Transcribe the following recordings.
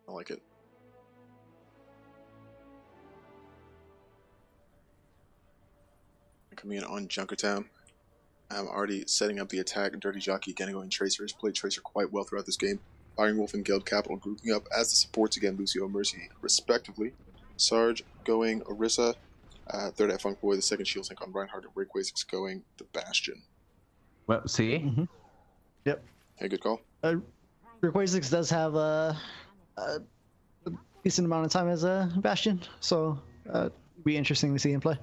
I like it. Coming in on Junkertown. I'm already setting up the attack. Dirty Jockey again going Tracer. Has played Tracer quite well throughout this game. Firing Wolf and Guild Capital grouping up as the supports again, Lucio and Mercy respectively. Sarge going Orisa. Third at Funk Boy, the second shield tank on Reinhardt, and Rayquazics going the Bastion. Well, see? Yep. Hey, good call. Rayquazics does have a decent amount of time as a Bastion, so it'd be interesting to see him play.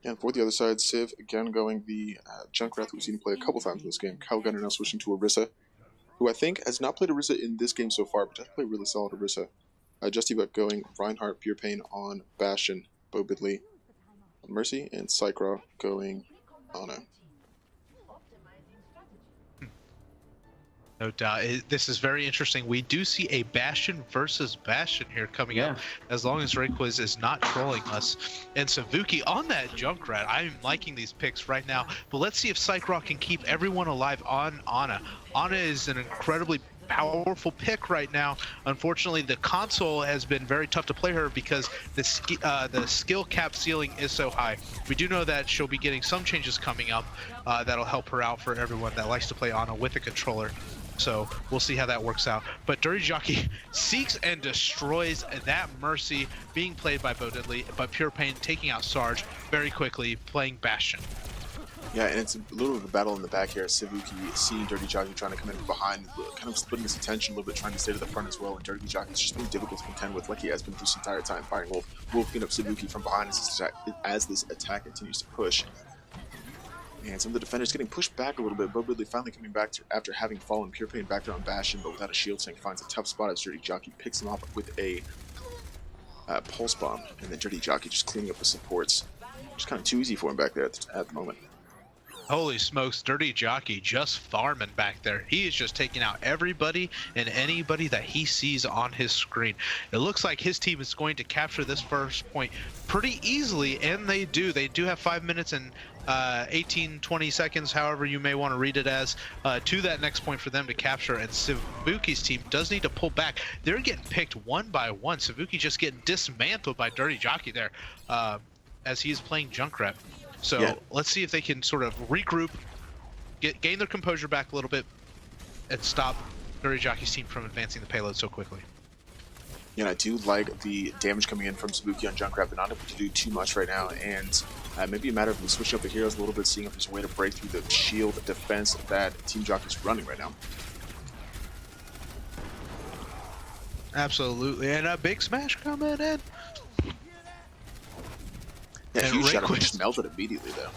And for the other side, Civ again going the Junkrat, who we've seen him play a couple times in this game. Kyle Gunner now switching to Orisa, who I think has not played Orisa in this game so far, but does play really solid Orisa. Justy Buck going Reinhardt, Pure Pain on Bastion, Bo Bidley, Mercy, and Cycra going Ana. No doubt. This is very interesting. We do see a Bastion versus Bastion here coming up, as long as Rayquiz is not trolling us. And Savuki on that Junkrat. I'm liking these picks right now. But let's see if Cycra can keep everyone alive on Ana. Ana is an incredibly powerful pick right now. Unfortunately, the console has been very tough to play her because the skill cap ceiling is so high. We do know that she'll be getting some changes coming up that'll help her out for everyone that likes to play Ana with a controller. So we'll see how that works out. But Dirty Jockey seeks and destroys that Mercy being played by Bo Diddley, but Pure Pain taking out Sarge very quickly, playing Bastion. Yeah, and it's a little bit of a battle in the back here. Savuki seeing Dirty Jockey trying to come in from behind, kind of splitting his attention a little bit, trying to stay to the front as well. And Dirty Jockey's just been difficult to contend with, like he has been through this entire time. Firing Wolf, picking up Savuki from behind as this attack continues to push. And some of the defenders getting pushed back a little bit. Bo Bidley finally coming back after having fallen. Pure Pain back there on Bastion, but without a shield tank, finds a tough spot as Dirty Jockey picks him off with a pulse bomb. And then Dirty Jockey just cleaning up the supports. Just kind of too easy for him back there at the moment. Holy smokes, Dirty Jockey just farming back there. He is just taking out everybody and anybody that he sees on his screen. It looks like his team is going to capture this first point pretty easily, and they do. They do have 5 minutes and 18-20 seconds, however you may want to read it as, to that next point for them to capture. And Savuki's team does need to pull back. They're getting picked one by one. Savuki just getting dismantled by Dirty Jockey there as he is playing Junkrat. So let's see if they can sort of regroup, gain their composure back a little bit, and stop Dirty Jockey's team from advancing the payload so quickly. Yeah, and I do like the damage coming in from Savuki on Junkrat, but not able to do too much right now. And maybe a matter of switching up the heroes a little bit, seeing if there's a way to break through the shield defense that Team Jockey's running right now. Absolutely, and a big smash coming in. Yeah, and huge shadow Rayquiz just melted immediately though.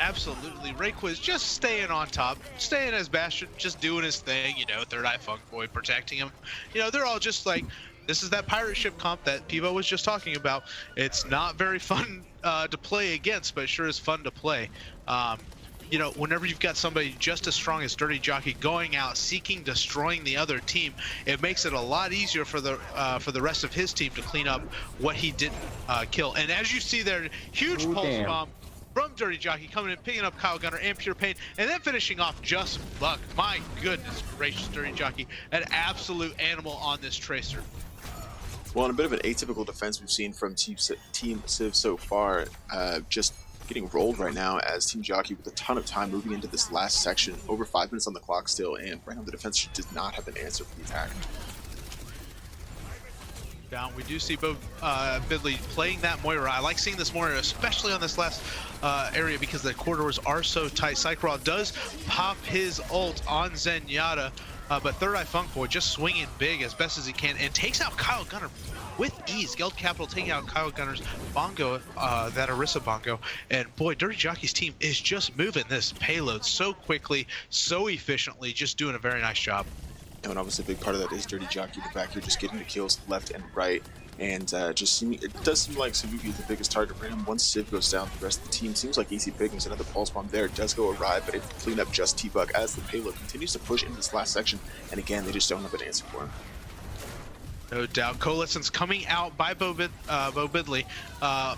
Absolutely, Rayquiz just staying on top, staying as Bastion, just doing his thing, you know, Third Eye Funk Boy protecting him. You know, they're all just like, this is that pirate ship comp that Pivo was just talking about. It's not very fun to play against, but it sure is fun to play. You know, whenever you've got somebody just as strong as Dirty Jockey going out, seeking, destroying the other team, it makes it a lot easier for the rest of his team to clean up what he didn't kill. And as you see there, huge pulse bomb from Dirty Jockey coming in, picking up Kyle Gunner and Pure Pain, and then finishing off Just Buck. My goodness gracious, Dirty Jockey, an absolute animal on this Tracer. Well, in a bit of an atypical defense we've seen from Team Civ so far, just getting rolled right now as Team Jockey with a ton of time moving into this last section. Over 5 minutes on the clock still, and right now the defense does not have an answer for the attack. Down. We do see Bo Bidley playing that Moira. I like seeing this Moira, especially on this last area, because the corridors are so tight. Cycraw does pop his ult on Zenyatta, but Third Eye Funk Boy just swinging big as best as he can and takes out Kyle Gunner with ease. Guild Capital taking out Kyle Gunner's bongo, that Orisa bongo. And boy, Dirty Jockey's team is just moving this payload so quickly, so efficiently, just doing a very nice job. And obviously a big part of that is Dirty Jockey in the back here, just getting the kills left and right. And it does seem like Savuki is the biggest target for him. Once Civ goes down, the rest of the team seems like easy pickings. Another pulse bomb there does go awry, but able to clean up just T-Buck as the payload continues to push into this last section. And again, they just don't have an answer for him. No doubt. Coalescence coming out by Bo Bidley,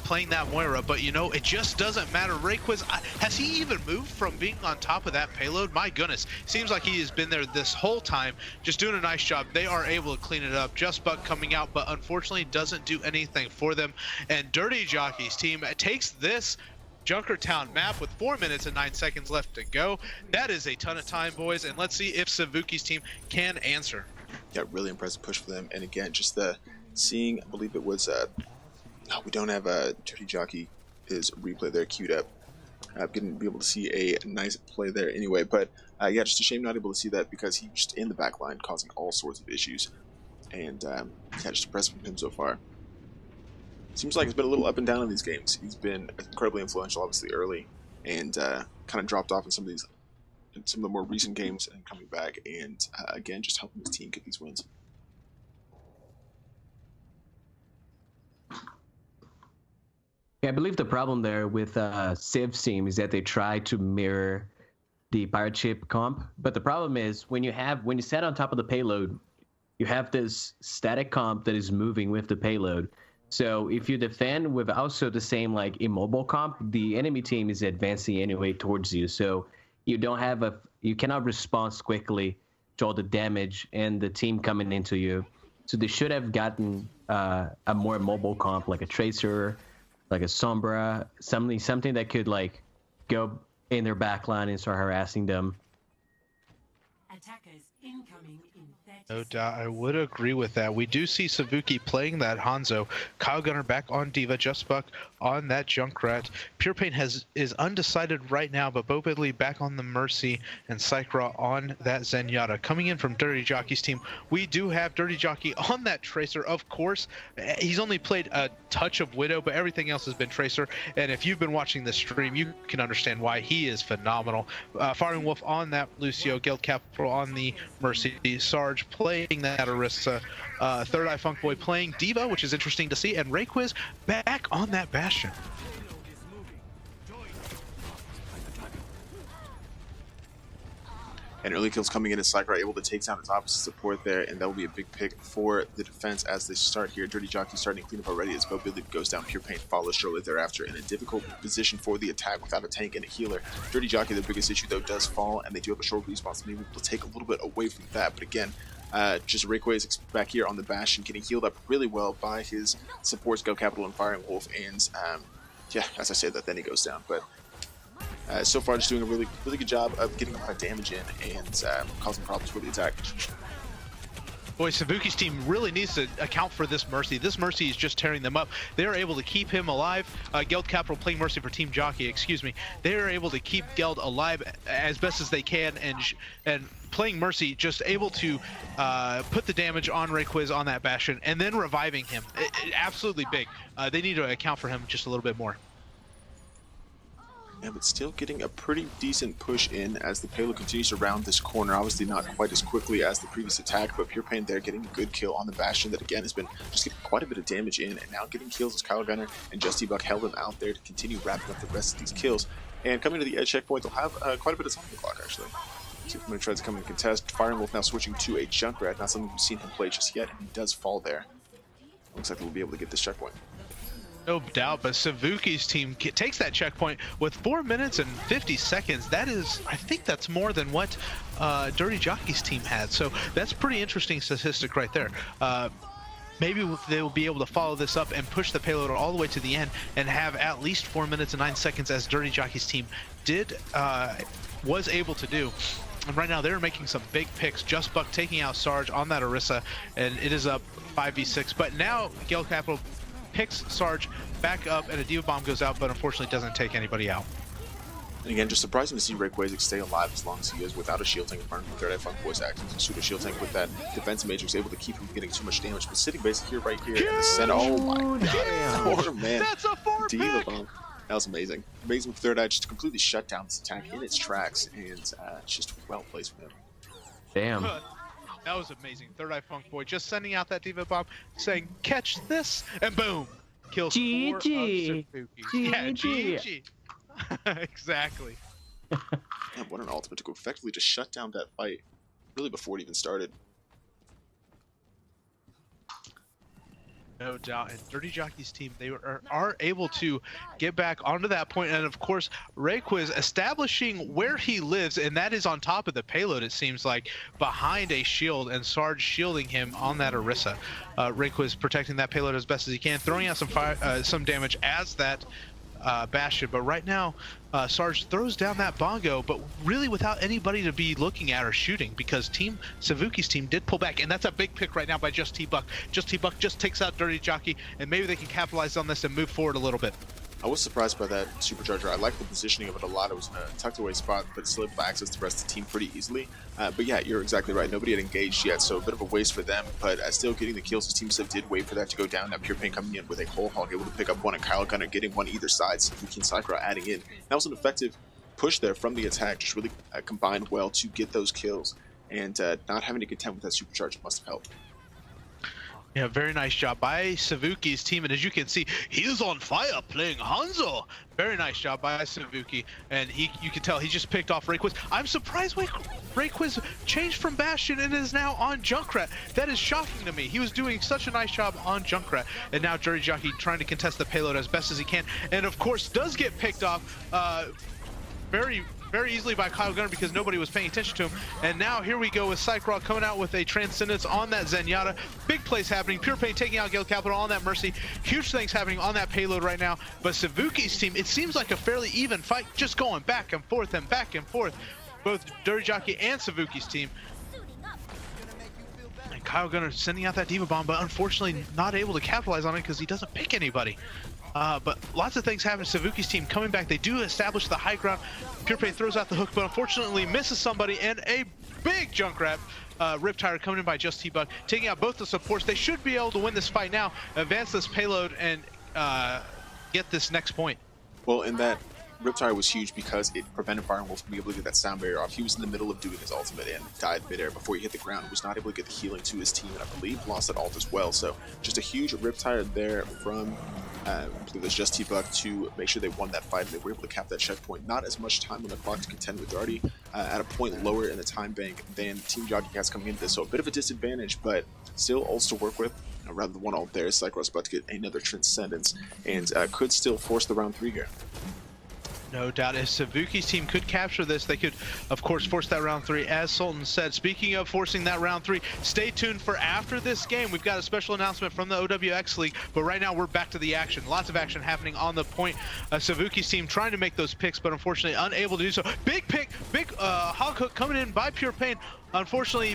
playing that Moira, but you know, it just doesn't matter. Rayquiz, has he even moved from being on top of that payload? My goodness. Seems like he has been there this whole time, just doing a nice job. They are able to clean it up. Just Buck coming out, but unfortunately doesn't do anything for them. And Dirty Jockey's team takes this Junkertown map with 4 minutes and 9 seconds left to go. That is a ton of time, boys, and let's see if Savuki's team can answer. Yeah, really impressive push for them. And again, just seeing, I believe it was, no, we don't have a Dirty Jockey, his replay there queued up. Going to be able to see a nice play there anyway. But yeah, just a shame not able to see that because he was just in the back line causing all sorts of issues. And yeah, just impressive from him so far. Seems like it's been a little up and down in these games. He's been incredibly influential, obviously, early, and kind of dropped off in some of the more recent games and coming back, and again, just helping his team get these wins. Yeah, I believe the problem there with Civ's team is that they try to mirror the pirate ship comp, but the problem is when you set on top of the payload, you have this static comp that is moving with the payload. So if you defend with also the same like immobile comp, the enemy team is advancing anyway towards you. So you cannot respond quickly to all the damage and the team coming into you. So they should have gotten a more mobile comp, like a Tracer, like a Sombra, something that could like go in their backline and start harassing them. Attackers incoming in 30 No doubt, I would agree with that. We do see Savuki playing that Hanzo, Kyle Gunner back on Diva, Just Buck on that Junkrat. Pure Pain is undecided right now, but Bo Bidley back on the Mercy and Psychra on that Zenyatta. Coming in from Dirty Jockey's team, we do have Dirty Jockey on that Tracer, of course. He's only played a touch of Widow, but everything else has been Tracer. And if you've been watching this stream, you can understand why he is phenomenal. Firing Wolf on that Lucio, Guild Capital on the Mercy, Sarge playing that Orisa, Third Eye Funk Boy playing Diva, which is interesting to see, and Rayquiz back on that Bastion. And early kills coming in as Psychra able to take down its opposite support there, and that will be a big pick for the defense as they start here. Dirty Jockey starting to clean up already as Bo Bidley goes down. Pure Pain follows shortly thereafter in a difficult position for the attack without a tank and a healer. Dirty Jockey, the biggest issue though, does fall, and they do have a short response, so maybe we'll take a little bit away from that. But again, just Rayquiz back here on the Bastion getting healed up really well by his supports, Go Capital and Firing Wolf, and yeah, as I said that, then he goes down. But so far, just doing a really good job of getting a lot of damage in and causing problems for the attack. Boy, Savuki's team really needs to account for this Mercy. This Mercy is just tearing them up. They are able to keep him alive. Geld Capital playing Mercy for Team Jockey, excuse me. They are able to keep Geld alive as best as they can, and playing Mercy just able to put the damage on Rayquiz on that Bastion and then reviving him. Absolutely big. They need to account for him just a little bit more. Yeah, but still getting a pretty decent push in as the payload continues to round this corner. Obviously not quite as quickly as the previous attack, but Pure Pain there getting a good kill on the Bastion that again has been just getting quite a bit of damage in, and now getting kills as Kyle Gunner and Justy Buck held him out there to continue wrapping up the rest of these kills. And coming to the edge checkpoint, they'll have quite a bit of time on the clock actually. Superman tries to come in and contest. Firing Wolf now switching to a Junkrat, not something we've seen him play just yet, and he does fall there. Looks like we'll be able to get this checkpoint. No doubt, but Savuki's team takes that checkpoint with 4 minutes and 50 seconds. That is, I think that's more than what Dirty Jockey's team had. So that's pretty interesting statistic right there. Maybe they will be able to follow this up and push the payload all the way to the end and have at least 4 minutes and 9 seconds as Dirty Jockey's team was able to do. And right now they're making some big picks. Just Buck taking out Sarge on that Orisa, and it is up 5v6. But now Gale Capital picks Sarge back up, and a Diva Bomb goes out, but unfortunately doesn't take anybody out. And again, just surprising to see Rayquiz stay alive as long as he is without a shield tank in front of him. Third Eye Funk Boy's acting as a pseudo shield tank with that defense matrix, able to keep him getting too much damage. But sitting basic here, right here, in the center. Oh my god, poor man. That's a 4 Diva pick. Bomb. That was amazing. Amazing for Third Eye just to completely shut down this attack in its tracks, and it's just well placed from him. Damn. That was amazing. Third Eye Funk Boy just sending out that Diva Bomb, saying, catch this, and boom. Kills 4 of GG. Savuki. Yeah, GG. GG. Exactly. Man, what an ultimate to go effectively just shut down that fight, really before it even started. No doubt, and Dirty Jockey's team, they are able to get back onto that point, and of course, Rayquiz establishing where he lives, and that is on top of the payload, it seems like, behind a shield, and Sarge shielding him on that Orisa. Rayquiz protecting that payload as best as he can, throwing out some damage as that Bastion, but right now Sarge throws down that bongo, but really without anybody to be looking at or shooting, because Team Savuki's team did pull back, and that's a big pick right now by Just T-Buck. Just T-Buck just takes out Dirty Jockey, and maybe they can capitalize on this and move forward a little bit. I was surprised by that supercharger. I like the positioning of it a lot. It was in a tucked away spot, but still able to access the rest of the team pretty easily. But yeah, you're exactly right. Nobody had engaged yet, so a bit of a waste for them, but still getting the kills. His team Civ did wait for that to go down. Now Pure Pain coming in with a whole hog, able to pick up one, and Kyle Gunner getting one either side. Savuki and Sakura adding in. That was an effective push there from the attack, just really combined well to get those kills, and not having to contend with that supercharger must have helped. Yeah, very nice job by Savuki's team, and as you can see, he is on fire playing Hanzo. Very nice job by Savuki, and you can tell he just picked off Rayquiz. I'm surprised Rayquiz changed from Bastion and is now on Junkrat. That is shocking to me. He was doing such a nice job on Junkrat, and now Dirty Jockey trying to contest the payload as best as he can, and of course does get picked off very easily by Kyle Gunner because nobody was paying attention to him. And now here we go with Cycraw coming out with a Transcendence on that Zenyatta. Big plays happening. Pure Pain taking out Guild Capital on that Mercy. Huge things happening on that payload right now. But Savuki's team, it seems like a fairly even fight, just going back and forth and back and forth. Both Dirty Jockey and Savuki's team. And Kyle Gunner sending out that Diva Bomb, but unfortunately not able to capitalize on it because he doesn't pick anybody. But lots of things happen. Savuki's team coming back. They do establish the high ground. Pure Pain throws out the hook, but unfortunately misses somebody, and a big Junkrat Riptire coming in by Just T-Buck, taking out both the supports. They should be able to win this fight now, advance this payload, and get this next point. Well, in that Riptire was huge because it prevented Firing Wolf from being able to get that sound barrier off. He was in the middle of doing his ultimate and died midair before he hit the ground. Was not able to get the healing to his team, and I believe lost that ult as well. So just a huge Riptire there from I believe it was Just T-Buck to make sure they won that fight, and they were able to cap that checkpoint. Not as much time on the clock to contend with. They're already at a point lower in the time bank than Team Jockey has coming into this, so a bit of a disadvantage, but still ults to work with. Rather than one ult there, Cyclops about to get another Transcendence, and could still force the round 3 here. No doubt, if Savuki's team could capture this, they could, of course, force that round 3. As Sultan said, speaking of forcing that round 3, stay tuned for after this game. We've got a special announcement from the OWX League, but right now we're back to the action. Lots of action happening on the point. Savuki's team trying to make those picks, but unfortunately unable to do so. Big pick, big hog hook coming in by Pure Pain. Unfortunately,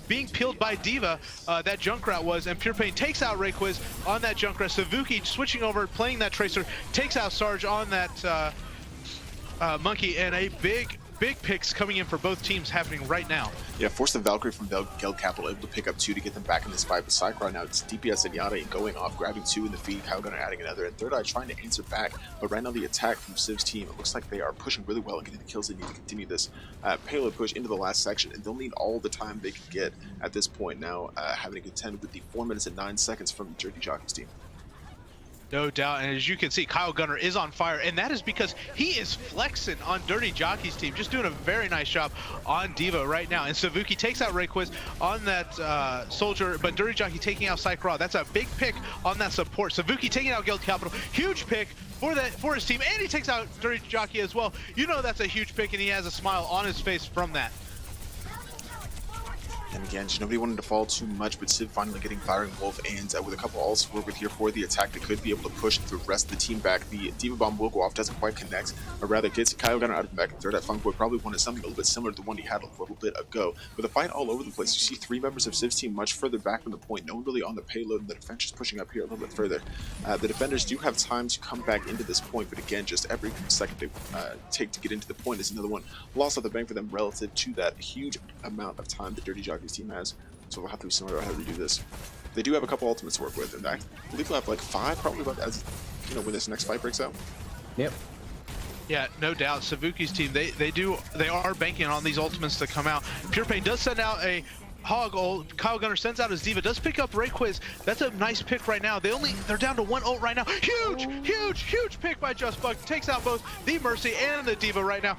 being peeled by Diva, that Junkrat was, and Pure Pain takes out Rayquiz on that Junkrat. Savuki switching over, playing that Tracer, takes out Sarge on that Monkey, and a big picks coming in for both teams happening right now. Yeah, force the Valkyrie from Guild Capital, able to pick up 2 to get them back in this fight. But Cyclone now, it's DPS and Yada going off, grabbing 2 in the feed, Kyle Gunner adding another, and Third Eye trying to answer back. But right now the attack from Civ's team, it looks like they are pushing really well and getting the kills they need to continue this payload push into the last section, and they'll need all the time they can get at this point now, having to contend with the 4 minutes and 9 seconds from the Dirty Jockey's team. No doubt, and as you can see, Kyle Gunner is on fire, and that is because he is flexing on Dirty Jockey's team, just doing a very nice job on Diva right now. And Savuki takes out Rayquiz on that soldier, but Dirty Jockey taking out Cycraw. That's a big pick on that support. Savuki taking out Guild Capital, huge pick for his team, and he takes out Dirty Jockey as well. You know that's a huge pick, and he has a smile on his face from that. And again, just nobody wanted to fall too much, but Civ finally getting Firing Wolf, and with a couple ults to work with here for the attack, they could be able to push the rest of the team back. The Diva Bomb will go off, doesn't quite connect, or rather gets Kyle Gunner out of the back, and Third Eye Funk Boy probably wanted something a little bit similar to the one he had a little bit ago. With a fight all over the place, you see 3 members of Civ's team much further back from the point, no one really on the payload, and the defense pushing up here a little bit further. The defenders do have time to come back into this point, but again, just every second they take to get into the point is another one lost off the bank for them relative to that huge amount of time the Dirty Jockey's team has. So we'll have to be similar about how they do this. They do have a couple ultimates to work with, and I believe we'll have like 5 probably about as when this next fight breaks out. Yep. Yeah, no doubt. Savuki's team, they are banking on these ultimates to come out. Pure Pain does send out a Hog ult. Kyle Gunner sends out his Diva. Does pick up Rayquiz. That's a nice pick right now. They're down to 1 ult right now. Huge pick by JustBug. Takes out both the Mercy and the Diva right now.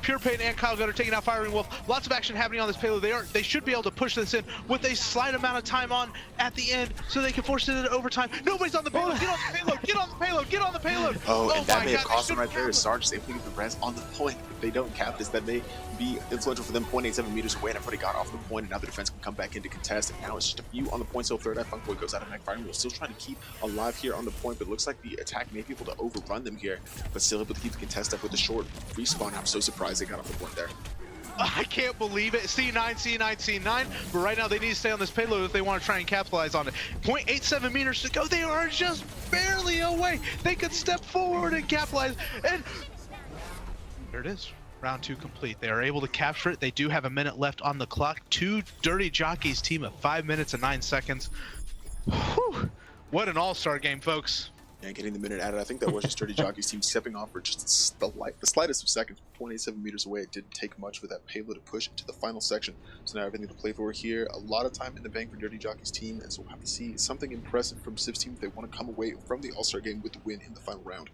Pure Pain and Kyle Gunner taking out Firing Wolf. Lots of action happening on this payload. They should be able to push this in with a slight amount of time on at the end, so they can force it into overtime. Nobody's on the payload. Get on the payload. Get on the payload. Get on the payload. Oh, and that may have God, cost them right there. Sarge is able to get the res on the point. If they don't cap this, that may be influential for them. 0.87 meters away, and everybody got off the point, and now the defense can come back in to contest. And now it's just a few on the point. So third eye Funkboy goes out of mech. Firing Wolf still trying to keep alive here on the point, but it looks like the attack may be able to overrun them here, but still able to keep the contest up with a short respawn. I'm so surprised they got off the point there. I can't believe it. C9. But right now they need to stay on this payload if they want to try and capitalize on it. 0.87 meters to go. They are just barely away. They could step forward and capitalize. And there it is. Round 2 complete. They are able to capture it. They do have a minute left on the clock. 2 Dirty Jockeys team of 5 minutes and 9 seconds. Whew. What an all-star game, folks. And getting the minute added. I think that was just Dirty Jockey's team stepping off for just the slightest of seconds. 0.87 meters away. It didn't take much for that payload to push into the final section. So now everything to play for here. A lot of time in the bank for Dirty Jockey's team, and so we'll have to see something impressive from Civ's team if they want to come away from the All-Star game with the win in the final round.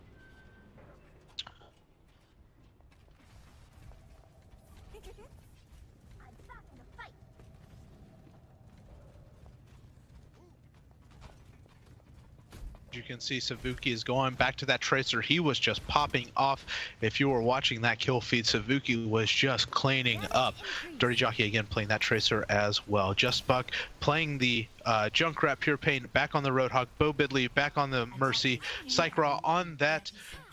You can see Savuki is going back to that Tracer. He was just popping off. If you were watching that kill feed, Savuki was just cleaning up. Dirty Jockey again playing that Tracer as well. JustBug playing the Junkrat Pure Pain back on the Roadhog. Bo Bidley back on the Mercy. Psychraw on that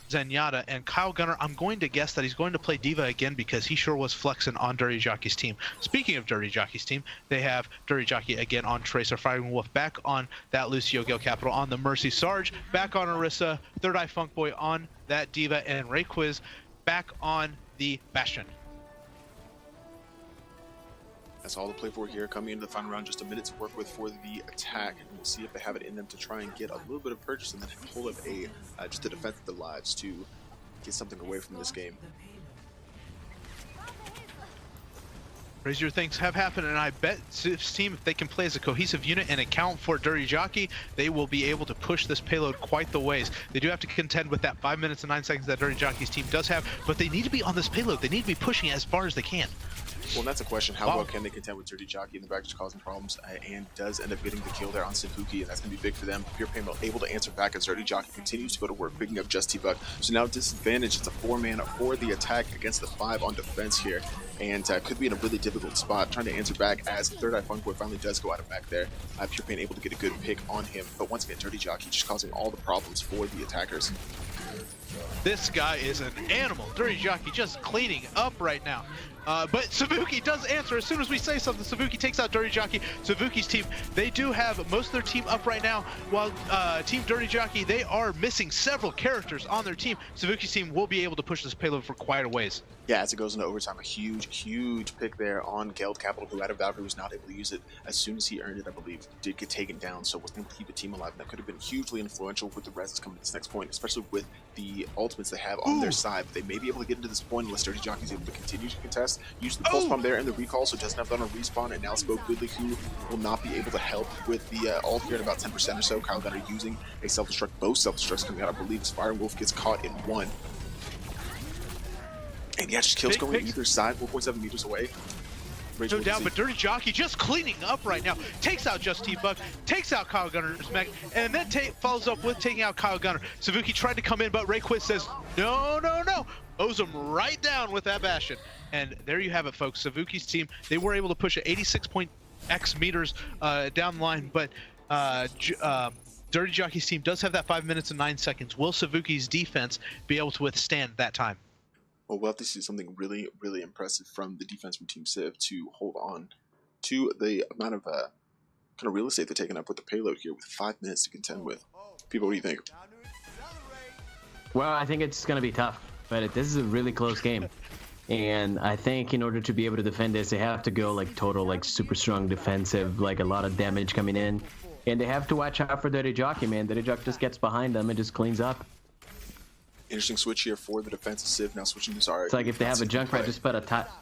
Zenyatta, and Kyle Gunner, I'm going to guess that he's going to play Diva again because he sure was flexing on Dirty Jockey's team. Speaking of Dirty Jockey's team, they have Dirty Jockey again on Tracer, Firing Wolf back on that Lucio Gale Capital on the Mercy, Sarge back on Orisa, Third Eye Funkboy on that Diva, and Rayquiz back on the Bastion. That's all to play for here. Coming into the final round, just a minute to work with for the attack, and we'll see if they have it in them to try and get a little bit of purchase and then hold up a just a defense of the lives to get something away from this game. Crazier things have happened, and I bet Civ's team, if they can play as a cohesive unit and account for Dirty Jockey, they will be able to push this payload quite the ways. They do have to contend with that 5 minutes and 9 seconds that Dirty Jockey's team does have, but they need to be on this payload. They need to be pushing it as far as they can. Well, and that's a question. How well can they contend with Dirty Jockey in the back, just causing problems, and does end up getting the kill there on Savuki, and that's going to be big for them. Pure Pain able to answer back as Dirty Jockey continues to go to work, picking up just T-Bug. So now disadvantage, it's a 4-man for the attack against the 5 on defense here, and could be in a really difficult spot, trying to answer back as Third Eye Funkboy finally does go out of mech there. Pure Pain able to get a good pick on him, but once again, Dirty Jockey just causing all the problems for the attackers. This guy is an animal. Dirty Jockey just cleaning up right now. But Savuki does answer as soon as we say something. Savuki takes out Dirty Jockey. Savuki's team, they do have most of their team up right now, while Team Dirty Jockey, they are missing several characters on their team. Savuki's team will be able to push this payload for quite a ways. Yeah, as it goes into overtime, a huge pick there on Geld Capital, who out of Valkyrie was not able to use it as soon as he earned it, I believe. Did get taken down, so wasn't able to keep the team alive. And that could have been hugely influential with the reses coming to this next point, especially with the ultimates they have on their side. But they may be able to get into this point unless Dirty Jockey is able to continue to contest. Use the pulse bomb there and the recall, so doesn't have done a respawn. And now it's Bo Goodley, who will not be able to help with the ult here at about 10% or so. Kyle Gunner using a self-destruct. Both self-destructs coming out, I believe, as Firing Wolf gets caught in one. And yeah, just kills going either side, 4.7 meters away. No doubt, but Dirty Jockey just cleaning up right now. Takes out Just T-Bug, takes out Kyle Gunner's mech, and then follows up with taking out Kyle Gunner. Savuki tried to come in, but Rayquiz says, no. Mows him right down with that Bastion. And there you have it, folks. Savuki's team, they were able to push at 86.x meters down the line, but Dirty Jockey's team does have that 5 minutes and 9 seconds. Will Savuki's defense be able to withstand that time? Well, we'll have to see something really impressive from the defense from Team Civ to hold on to the amount of kind of real estate they're taking up with the payload here with 5 minutes to contend with. People, what do you think? Well, I think it's going to be tough, but this is a really close game. And I think in order to be able to defend this, they have to go like total, like super strong defensive, like a lot of damage coming in. And they have to watch out for Dirty Jockey, man. Dirty Jockey just gets behind them and just cleans up. Interesting switch here for the defensive Civ. Now switching to Zara. It's like if they have a Junkrat,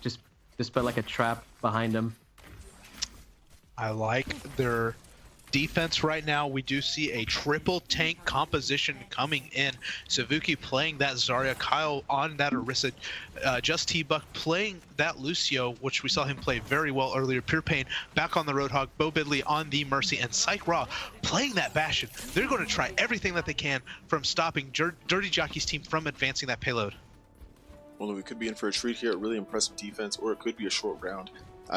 just put like a trap behind them. I like their defense right now. We do see a triple tank composition coming in. Savuki playing that Zarya, Kyle on that Orisa, Just T-Buck playing that Lucio, which we saw him play very well earlier. Pure Pain back on the Roadhog, Bo Bidley on the Mercy, and Psych Raw playing that Bastion. They're going to try everything that they can from stopping Dirty Jockey's team from advancing that payload. Well, we could be in for a treat here. A really impressive defense, or it could be a short round.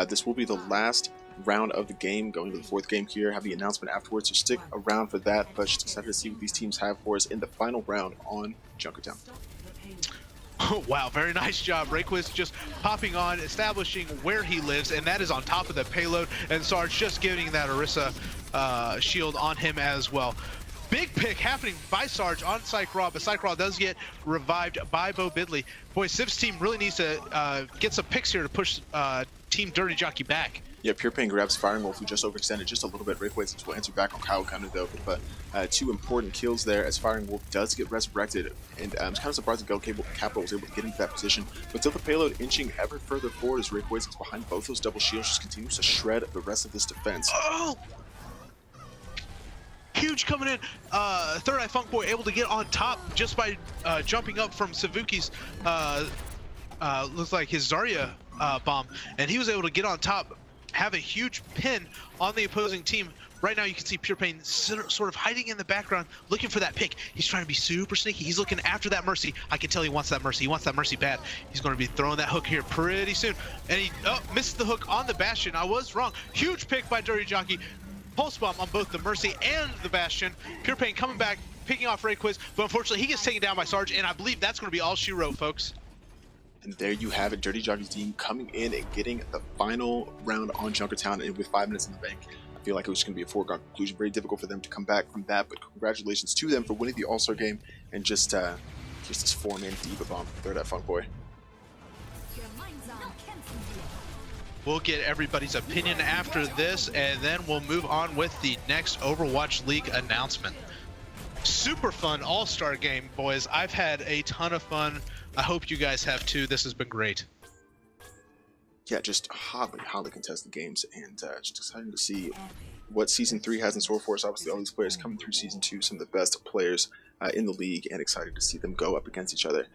This will be the last round of the game, going to the fourth game here. Have the announcement afterwards, so stick around for that. But just excited to see what these teams have for us in the final round on Junkertown. Oh, wow, very nice job. Rayquist just popping on, establishing where he lives, and that is on top of the payload, and Sarge just giving that Orisa shield on him as well. Big pick happening by Sarge on Psych Raw, but Psych Raw does get revived by Bo Bidley. Boy, Civ's team really needs to get some picks here to push Team Dirty Jockey back. Yeah, Pure Pain grabs Firing Wolf, who just overextended just a little bit. Rayquist will answer back on Kyle Counter though, but two important kills there as Firing Wolf does get resurrected, and I'm kind of surprised that Capital was able to get into that position, but still the payload inching ever further forward as Rayquist is behind both those double shields, just continues to shred the rest of this defense. Oh! Huge coming in. Third Eye Funk Boy able to get on top just by jumping up from Savuki's, looks like his Zarya bomb, and he was able to get on top, have a huge pin on the opposing team. Right now you can see Pure Pain sort of hiding in the background, looking for that pick. He's trying to be super sneaky. He's looking after that Mercy. I can tell he wants that Mercy. He wants that Mercy bad. He's going to be throwing that hook here pretty soon. And he missed the hook on the Bastion. I was wrong. Huge pick by Dirty Jockey. Pulse bomb on both the Mercy and the Bastion. Pure Pain coming back, picking off Rayquist, but unfortunately he gets taken down by Sarge, and I believe that's going to be all she wrote, folks. And there you have it, Dirty Jockey's team coming in and getting the final round on Junkertown, and with 5 minutes in the bank, I feel like it was going to be a foregone conclusion. Very difficult for them to come back from that, but congratulations to them for winning the All-Star game, and just here's this 4-man Diva bomb. Throw that Funk Boy. We'll get everybody's opinion after this, and then we'll move on with the next Overwatch League announcement. Super fun All-Star game, boys. I've had a ton of fun. I hope you guys have too. This has been great. Yeah, just hotly contested games, and just excited to see what Season 3 has in store for us. Obviously, all these players coming through Season 2, some of the best players in the league, and excited to see them go up against each other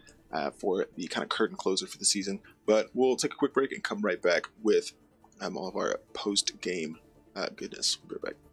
for the kind of curtain closer for the season. But we'll take a quick break and come right back with all of our post-game goodness. We'll be right back.